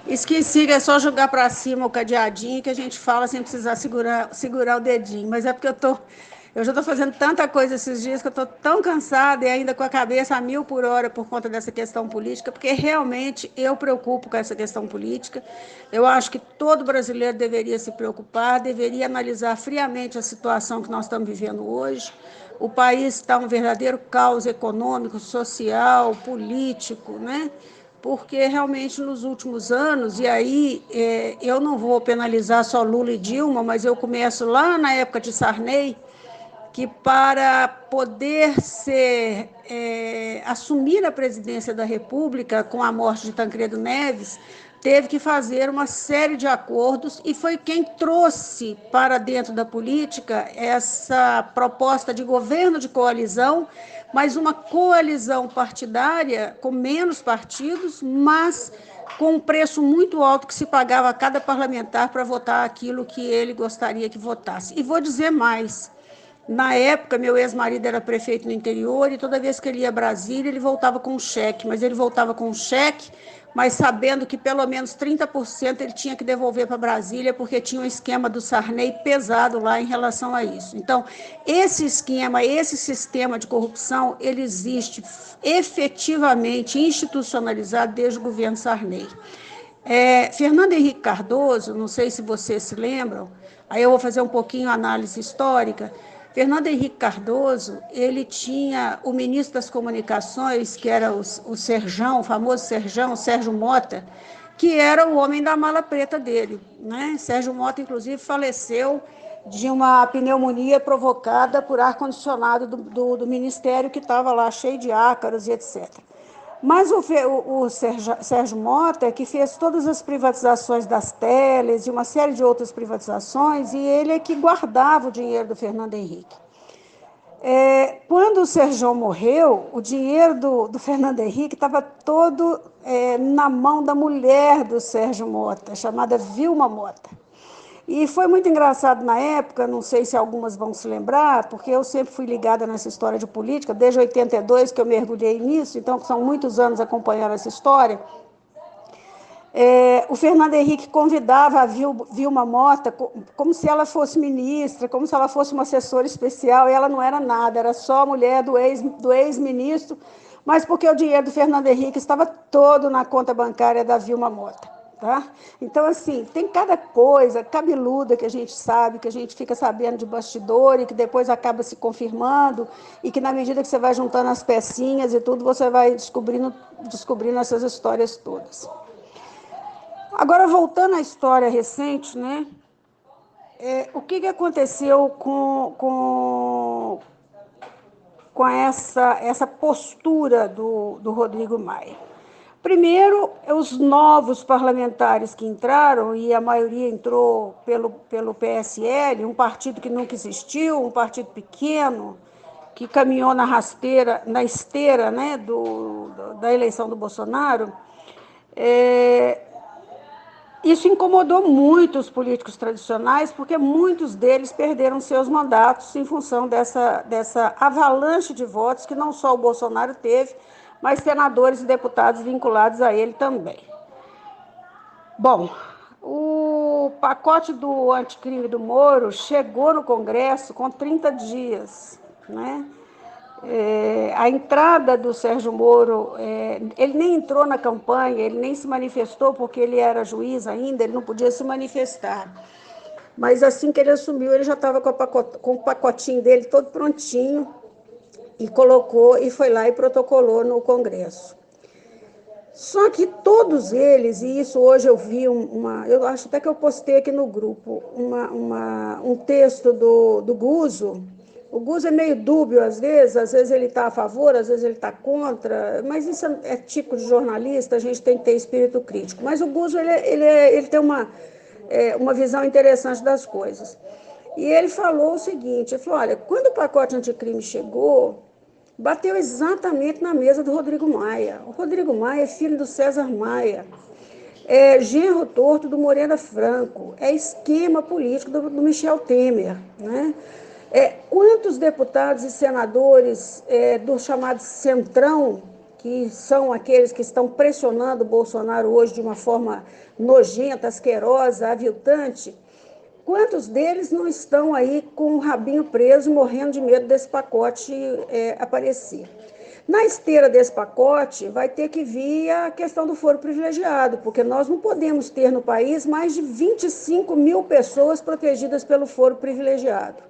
Esqueci que é só jogar para cima o cadeadinho que a gente fala sem precisar segurar o dedinho. Mas é porque eu já estou fazendo tanta coisa esses dias que eu estou tão cansada e ainda com a cabeça a 1.000 por hora por conta dessa questão política, porque realmente eu preocupo com essa questão política. Eu acho que todo brasileiro deveria se preocupar, deveria analisar friamente a situação que nós estamos vivendo hoje. O país está um verdadeiro caos econômico, social, político, né? Porque realmente nos últimos anos, e aí eu não vou penalizar só Lula e Dilma, mas eu começo lá na época de Sarney, que para poder assumir a presidência da República com a morte de Tancredo Neves, teve que fazer uma série de acordos e foi quem trouxe para dentro da política essa proposta de governo de coalizão, mas uma coalizão partidária com menos partidos, mas com um preço muito alto que se pagava a cada parlamentar para votar aquilo que ele gostaria que votasse. E vou dizer mais. Na época, meu ex-marido era prefeito no interior e toda vez que ele ia a Brasília, ele voltava com um cheque, mas ele voltava com um cheque, mas sabendo que pelo menos 30% ele tinha que devolver para Brasília, porque tinha um esquema do Sarney pesado lá em relação a isso. Então, esse esquema, esse sistema de corrupção, ele existe efetivamente institucionalizado desde o governo Sarney. Fernando Henrique Cardoso, não sei se vocês se lembram, aí eu vou fazer um pouquinho análise histórica. Fernando Henrique Cardoso, ele tinha o ministro das Comunicações, que era o Serjão, o famoso Serjão, Sérgio Mota, que era o homem da mala preta dele, né? Sérgio Mota, inclusive, faleceu de uma pneumonia provocada por ar-condicionado do ministério que estava lá cheio de ácaros e etc. Mas o Sérgio Mota, que fez todas as privatizações das teles e uma série de outras privatizações, e ele é que guardava o dinheiro do Fernando Henrique. Quando o Sérgio morreu, o dinheiro do Fernando Henrique estava todo na mão da mulher do Sérgio Mota, chamada Vilma Mota. E foi muito engraçado na época, não sei se algumas vão se lembrar, porque eu sempre fui ligada nessa história de política, desde 82 que eu mergulhei nisso, então são muitos anos acompanhando essa história. O Fernando Henrique convidava a Vilma Mota como se ela fosse ministra, como se ela fosse uma assessora especial, e ela não era nada, era só a mulher do ex-ministro, mas porque o dinheiro do Fernando Henrique estava todo na conta bancária da Vilma Mota. Tá? Então, assim, tem cada coisa cabeluda que a gente sabe, que a gente fica sabendo de bastidor e que depois acaba se confirmando e que na medida que você vai juntando as pecinhas e tudo, você vai descobrindo essas histórias todas. Agora, voltando à história recente, né? O que aconteceu com essa postura do Rodrigo Maia? Primeiro, os novos parlamentares que entraram, e a maioria entrou pelo PSL, um partido que nunca existiu, um partido pequeno, que caminhou na esteira, né, da eleição do Bolsonaro. Isso incomodou muito os políticos tradicionais, porque muitos deles perderam seus mandatos em função dessa avalanche de votos que não só o Bolsonaro teve, mas senadores e deputados vinculados a ele também. Bom, o pacote do anticrime do Moro chegou no Congresso com 30 dias, né? A entrada do Sérgio Moro, ele nem entrou na campanha, ele nem se manifestou porque ele era juiz ainda, ele não podia se manifestar. Mas assim que ele assumiu, ele já estava com o pacotinho dele todo prontinho e colocou e foi lá e protocolou no Congresso. Só que todos eles, e isso hoje eu vi eu acho até que eu postei aqui no grupo, um texto do Guzzo. O Guzzo é meio dúbio às vezes ele está a favor, às vezes ele está contra, mas isso é típico de jornalista, a gente tem que ter espírito crítico. Mas o Guzzo, ele tem uma visão interessante das coisas. E ele falou o seguinte, ele falou, olha, quando o pacote anticrime chegou, bateu exatamente na mesa do Rodrigo Maia. O Rodrigo Maia é filho do César Maia, é genro torto do Moreira Franco, é esquema político do Michel Temer, né? Quantos deputados e senadores do chamado Centrão que são aqueles que estão pressionando o Bolsonaro hoje de uma forma nojenta, asquerosa, aviltante, quantos deles não estão aí com o rabinho preso, morrendo de medo desse pacote aparecer? Na esteira desse pacote, vai ter que vir a questão do foro privilegiado, porque nós não podemos ter no país mais de 25 mil pessoas protegidas pelo foro privilegiado.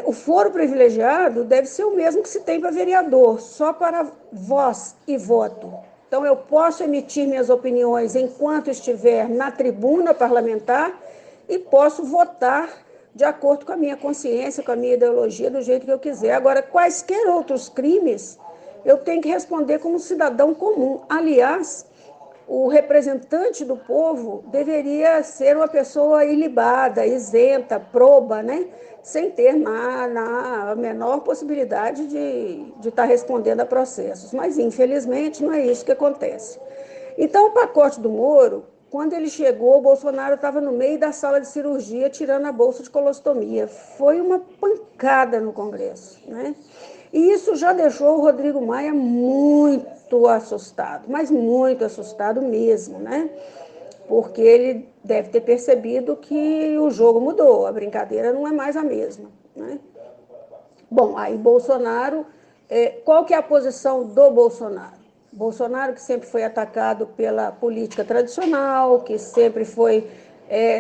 O foro privilegiado deve ser o mesmo que se tem para vereador, só para voz e voto. Então, eu posso emitir minhas opiniões enquanto estiver na tribuna parlamentar e posso votar de acordo com a minha consciência, com a minha ideologia, do jeito que eu quiser. Agora, quaisquer outros crimes, eu tenho que responder como cidadão comum. Aliás, o representante do povo deveria ser uma pessoa ilibada, isenta, proba, né? Sem ter a menor possibilidade de estar respondendo a processos. Mas, infelizmente, não é isso que acontece. Então, o pacote do Moro, quando ele chegou, o Bolsonaro estava no meio da sala de cirurgia, tirando a bolsa de colostomia. Foi uma pancada no Congresso, né? E isso já deixou o Rodrigo Maia muito assustado, mas muito assustado mesmo, né? Porque ele deve ter percebido que o jogo mudou, a brincadeira não é mais a mesma, né? Bom, aí Bolsonaro, qual que é a posição do Bolsonaro? Bolsonaro, que sempre foi atacado pela política tradicional, que sempre foi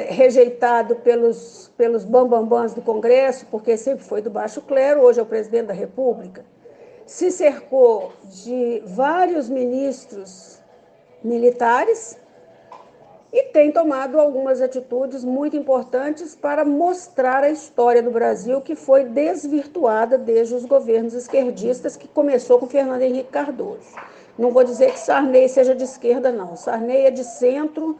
rejeitado pelos bambambãs do Congresso, porque sempre foi do baixo clero, hoje é o presidente da República, se cercou de vários ministros militares e tem tomado algumas atitudes muito importantes para mostrar a história do Brasil, que foi desvirtuada desde os governos esquerdistas, que começou com Fernando Henrique Cardoso. Não vou dizer que Sarney seja de esquerda, não. Sarney é de centro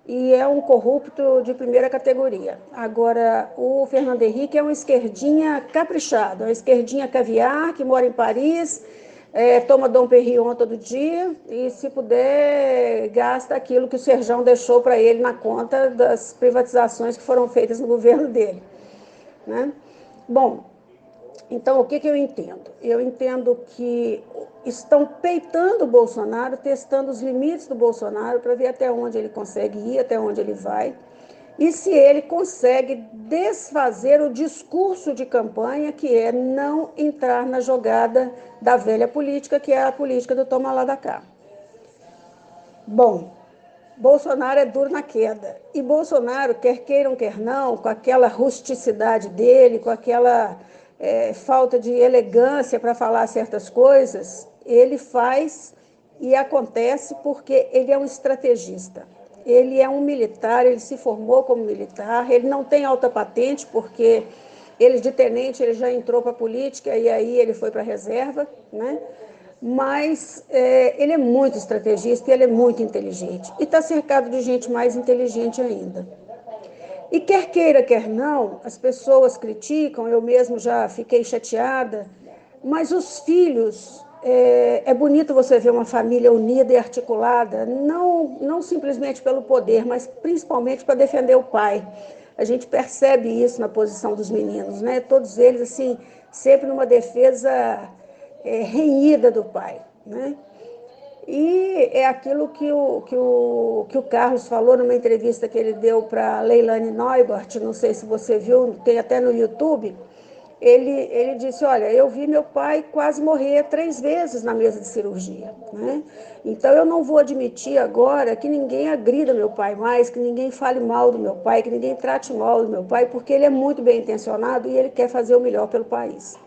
e é um corrupto de primeira categoria. Agora, o Fernando Henrique é uma esquerdinha caprichada, uma esquerdinha caviar, que mora em Paris, toma Dom Perignon todo dia e, se puder, gasta aquilo que o Serjão deixou para ele na conta das privatizações que foram feitas no governo dele, né? Bom, então, o que eu entendo? Eu entendo que estão peitando o Bolsonaro, testando os limites do Bolsonaro para ver até onde ele consegue ir, até onde ele vai, e se ele consegue desfazer o discurso de campanha, que é não entrar na jogada da velha política, que é a política do toma lá da cá. Bom, Bolsonaro é duro na queda. E Bolsonaro, quer queiram, quer não, com aquela rusticidade dele, com aquela falta de elegância para falar certas coisas, ele faz e acontece porque ele é um estrategista. Ele é um militar, ele se formou como militar, ele não tem alta patente, porque ele de tenente ele já entrou para a política e aí ele foi para a reserva, né? Mas ele é muito estrategista e ele é muito inteligente. E está cercado de gente mais inteligente ainda. E quer queira, quer não, as pessoas criticam, eu mesmo já fiquei chateada, mas os filhos, é bonito você ver uma família unida e articulada, não simplesmente pelo poder, mas principalmente para defender o pai. A gente percebe isso na posição dos meninos, né? Todos eles, assim, sempre numa defesa renhida do pai, né? E é aquilo que o Carlos falou numa entrevista que ele deu para Leilani Neubert, não sei se você viu, tem até no YouTube. Ele disse, olha, eu vi meu pai quase morrer 3 vezes na mesa de cirurgia, né? Então, eu não vou admitir agora que ninguém agrida meu pai mais, que ninguém fale mal do meu pai, que ninguém trate mal do meu pai, porque ele é muito bem intencionado e ele quer fazer o melhor pelo país.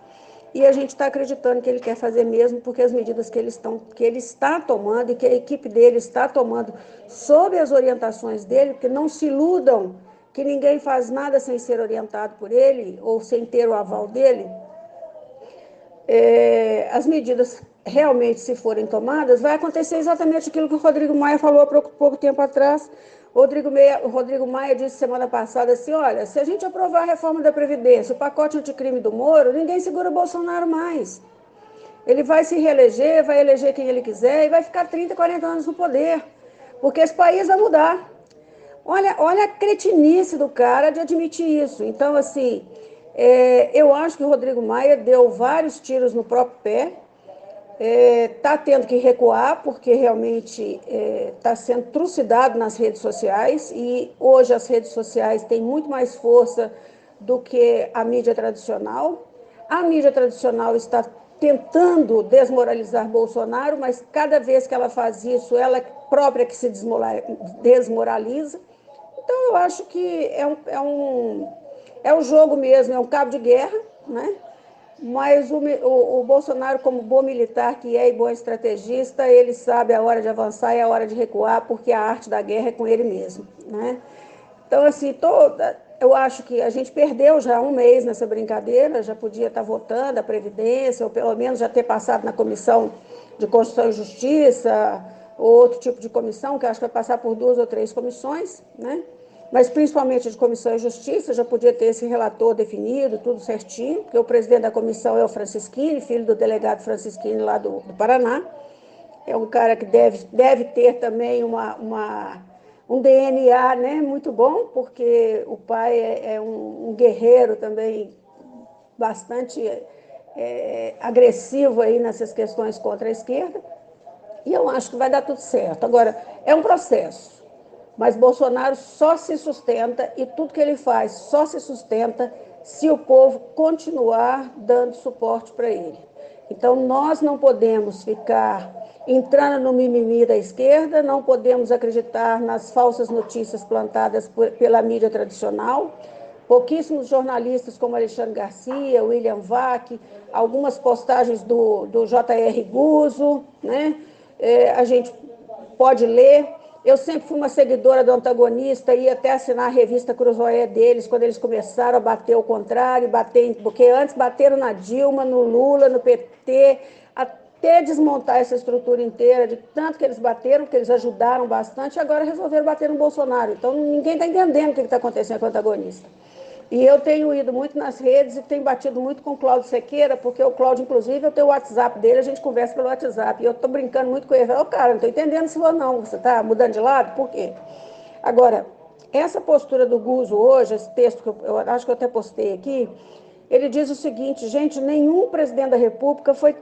E a gente está acreditando que ele quer fazer mesmo, porque as medidas que ele está tomando e que a equipe dele está tomando sob as orientações dele, porque não se iludam que ninguém faz nada sem ser orientado por ele ou sem ter o aval dele. As medidas realmente, se forem tomadas, vai acontecer exatamente aquilo que o Rodrigo Maia falou há pouco tempo atrás. O Rodrigo Maia disse semana passada assim, olha, se a gente aprovar a reforma da Previdência, o pacote anticrime do Moro, ninguém segura o Bolsonaro mais. Ele vai se reeleger, vai eleger quem ele quiser e vai ficar 30, 40 anos no poder, porque esse país vai mudar. Olha a cretinice do cara de admitir isso. Então, assim, eu acho que o Rodrigo Maia deu vários tiros no próprio pé, Está tendo que recuar, porque realmente está sendo trucidado nas redes sociais, e hoje as redes sociais têm muito mais força do que a mídia tradicional. A mídia tradicional está tentando desmoralizar Bolsonaro, mas cada vez que ela faz isso, ela própria que se desmoraliza. Então, eu acho que é um jogo mesmo, é um cabo de guerra, né? Mas o Bolsonaro, como bom militar que é e bom estrategista, ele sabe a hora de avançar e a hora de recuar, porque a arte da guerra é com ele mesmo, né? Então, assim, eu acho que a gente perdeu já um mês nessa brincadeira, já podia estar votando a Previdência, ou pelo menos já ter passado na Comissão de Constituição e Justiça, ou outro tipo de comissão, que eu acho que vai passar por 2 ou 3 comissões, né? Mas principalmente de Comissão e Justiça, já podia ter esse relator definido, tudo certinho, porque o presidente da comissão é o Francisquini, filho do delegado Francisquini lá do Paraná. É um cara que deve ter também um DNA, né, muito bom, porque o pai é um guerreiro também bastante agressivo aí nessas questões contra a esquerda. E eu acho que vai dar tudo certo. Agora, é um processo. Mas Bolsonaro só se sustenta e tudo que ele faz só se sustenta se o povo continuar dando suporte para ele. Então, nós não podemos ficar entrando no mimimi da esquerda, não podemos acreditar nas falsas notícias plantadas pela mídia tradicional. Pouquíssimos jornalistas como Alexandre Garcia, William Vac, algumas postagens do J.R. Guzzo, né? A gente pode ler. Eu sempre fui uma seguidora do Antagonista, ia até assinar a revista Cruzoé deles, quando eles começaram a bater o contrário, porque antes bateram na Dilma, no Lula, no PT, até desmontar essa estrutura inteira, de tanto que eles bateram, que eles ajudaram bastante, e agora resolveram bater no Bolsonaro. Então, ninguém está entendendo o que está acontecendo com o Antagonista. E eu tenho ido muito nas redes e tenho batido muito com o Cláudio Sequeira, porque o Cláudio, inclusive, eu tenho o WhatsApp dele, a gente conversa pelo WhatsApp. E eu estou brincando muito com ele. Ô, cara, não estou entendendo se não. Você está mudando de lado? Por quê? Agora, essa postura do Guzzo hoje, esse texto que eu acho que eu até postei aqui, ele diz o seguinte, gente, nenhum presidente da República foi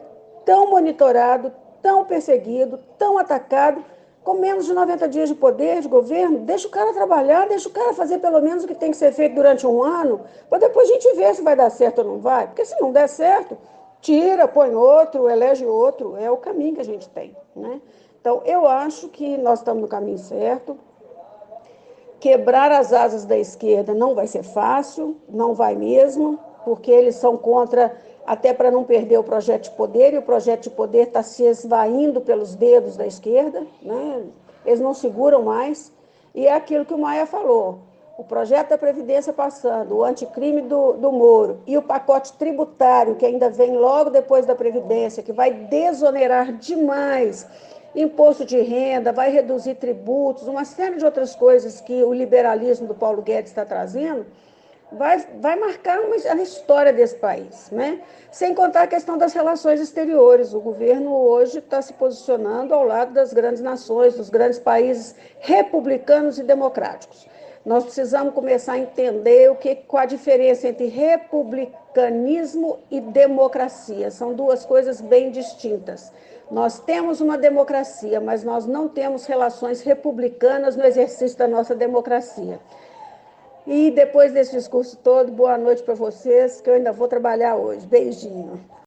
tão monitorado, tão perseguido, tão atacado, com menos de 90 dias de poder, de governo. Deixa o cara trabalhar, deixa o cara fazer pelo menos o que tem que ser feito durante um ano, para depois a gente ver se vai dar certo ou não vai. Porque se não der certo, tira, põe outro, elege outro. É o caminho que a gente tem, né? Então, eu acho que nós estamos no caminho certo. Quebrar as asas da esquerda não vai ser fácil, não vai mesmo, porque eles são contra, até para não perder o projeto de poder, e o projeto de poder está se esvaindo pelos dedos da esquerda, né? Eles não seguram mais, e é aquilo que o Maia falou, o projeto da Previdência passando, o anticrime do Moro, e o pacote tributário, que ainda vem logo depois da Previdência, que vai desonerar demais imposto de renda, vai reduzir tributos, uma série de outras coisas que o liberalismo do Paulo Guedes está trazendo, vai marcar a história desse país, né? Sem contar a questão das relações exteriores. O governo hoje está se posicionando ao lado das grandes nações, dos grandes países republicanos e democráticos. Nós precisamos começar a entender qual a diferença entre republicanismo e democracia. São duas coisas bem distintas. Nós temos uma democracia, mas nós não temos relações republicanas no exercício da nossa democracia. E depois desse discurso todo, boa noite para vocês, que eu ainda vou trabalhar hoje. Beijinho.